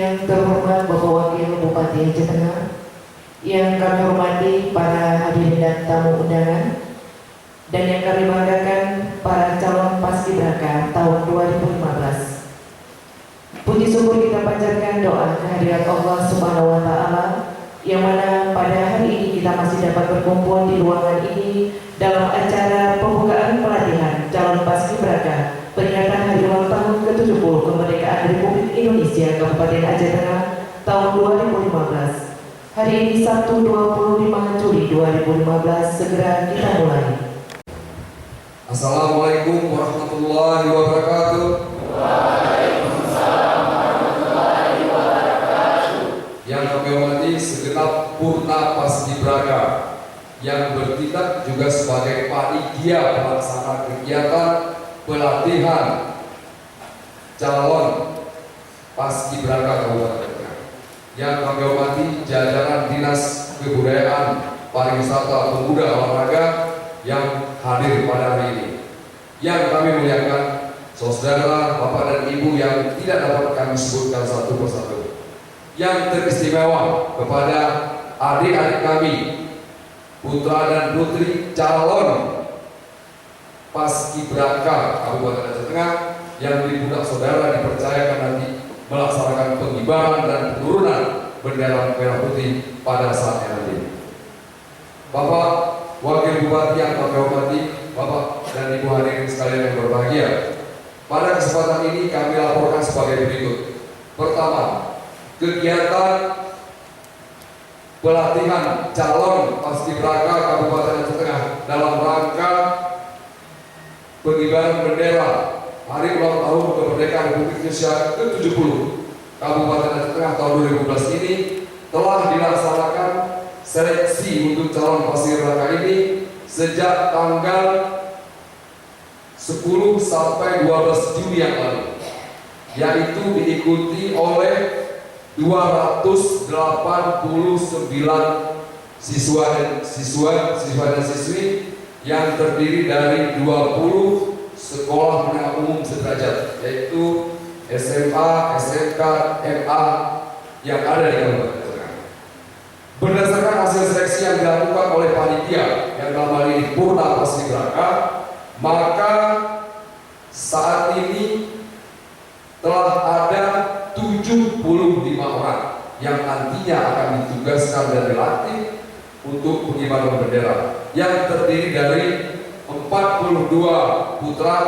Yang terhormat Bapak Wakil Bupati Aceh Tengah, yang kami hormati para hadirin dan tamu undangan, dan yang kami banggakan para calon paskibraka tahun 2015. Puji syukur kita panjatkan doa kehadirat Allah Subhanahu wa Ta'ala, yang mana pada hari ini kita masih dapat berkumpul di ruangan ini dalam acara pembukaan pelatihan calon paskibraka peringatan hari ulang tahun ke-70 kemerdekaan Republik Indonesia Kabupaten Aceh Tengah tahun 2015. Hari ini Sabtu 25 Juli 2015, segera kita mulai. Assalamualaikum warahmatullahi wabarakatuh. Waalaikumsalam warahmatullahi wabarakatuh. Yang kami hormati segenap Purna Paskibraka yang bertindak juga sebagai panitia pelaksana kegiatan pelatihan calon paskibraka Kabupaten Tengah. Yang kami hormati jajaran Dinas Kebudayaan, Pariwisata, Pemuda, Olahraga yang hadir pada hari ini. Yang kami muliakan saudara, bapak dan ibu yang tidak dapat kami sebutkan satu persatu. Yang teristimewa kepada adik-adik kami, putra dan putri calon paskibraka Kabupaten Aceh Tengah yang di pundak saudara dipercayakan nanti melaksanakan pengibaran dan penurunan bendera merah putih pada saatnya nanti. Bapak Wakil Bupati yang kami hormati, Bapak dan Ibu hadirin sekalian yang berbahagia, pada kesempatan ini kami laporkan sebagai berikut. Pertama, kegiatan pelatihan calon paskibraka Kabupaten Aceh Tengah dalam rangka pengibaran bendera hari ulang tahun kemerdekaan Republik Indonesia ke-70 Kabupaten Aceh Tengah tahun 2012 ini telah dilaksanakan seleksi untuk calon paskibraka ini sejak tanggal 10 sampai 12 Juli yang lalu, yaitu diikuti oleh 289 siswa dan siswi yang terdiri dari 20 sekolah menengah umum sederajat, yaitu SMA, SMK, MA yang ada di Kabupaten Tengah. Berdasarkan hasil seleksi yang dilakukan oleh panitia yang dalam hal ini Purna Paskibraka, maka saat ini telah ada 75 orang yang nantinya akan ditugaskan dan dilatih untuk pengibaran bendera, yang terdiri dari 42 putra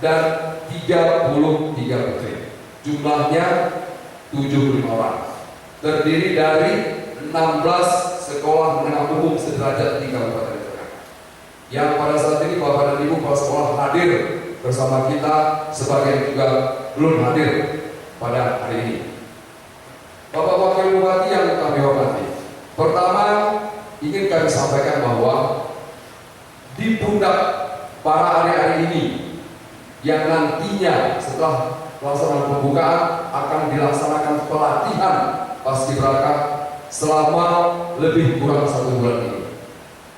dan 33 putri. Jumlahnya 75 orang. Terdiri dari 16 sekolah menengah umum sederajat di Kabupaten Tengah. Yang pada saat ini Bapak dan Ibu kepala sekolah hadir bersama kita, sebagian juga belum hadir pada hari ini. Bapak Wakil Bupati yang kami hormati, pertama ingin kami sampaikan bahwa di pundak para adik-adik ini yang nantinya setelah pelaksanaan pembukaan akan dilaksanakan pelatihan paskibraka selama lebih kurang 1 bulan ini,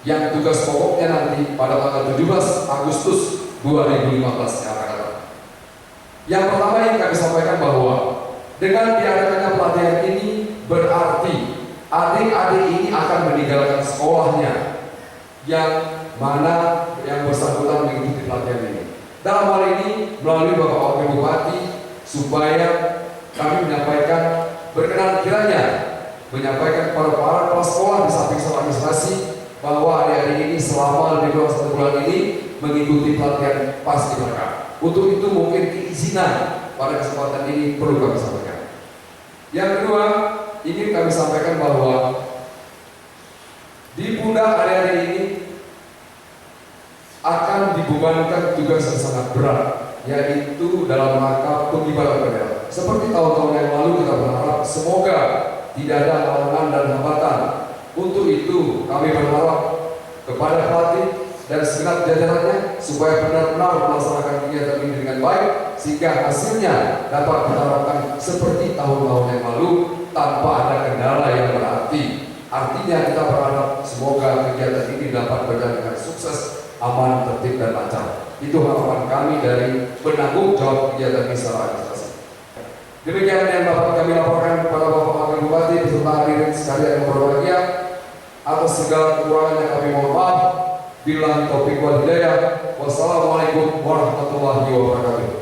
yang tugas pokoknya nanti pada tanggal 17 Agustus 2015 yang akan datang. Yang pertama yang kami sampaikan bahwa dengan diadakannya pelatihan ini berarti adik-adik ini akan meninggalkan sekolahnya yang mana yang bersangkutan mengikuti pelatihan ini. Dalam hal ini melalui Bapak Wakil Bupati, supaya kami menyampaikan berkenan kiranya menyampaikan kepada para kepala sekolah di samping sekolah administrasi bahwa adik-adik ini selama lebih kurang 1 bulan ini mengikuti pelatihan paskibraka. Untuk itu mungkin keizinan pada kesempatan ini perlu kami sampaikan. Yang kedua, ingin kami sampaikan bahwa di pundak adik-adik ini akan dibebankan tugas yang sangat berat, yaitu dalam rangka pengibaran bendera. Seperti tahun-tahun yang lalu kita berharap semoga tidak ada halangan dan hambatan. Untuk itu kami berharap kepada pelatih dan segenap jajarannya supaya benar-benar melaksanakan kegiatan ini dengan baik, sehingga hasilnya dapat kita harapkan seperti tahun-tahun yang lalu tanpa ada kendala yang berarti. Artinya kita berharap semoga kegiatan ini dapat berjalan dengan sukses, aman, tertib dan lancar. Itu harapan kami dari penanggung jawab kegiatan ini secara administrasi. Demikian yang dapat kami laporkan kepada Bapak Wakil Bupati beserta hadirin sekalian yang berbahagia. Atas segala kekurangan yang kami mohon maaf. Billahi taufiq wal hidayah. Wassalamualaikum warahmatullahi wabarakatuh.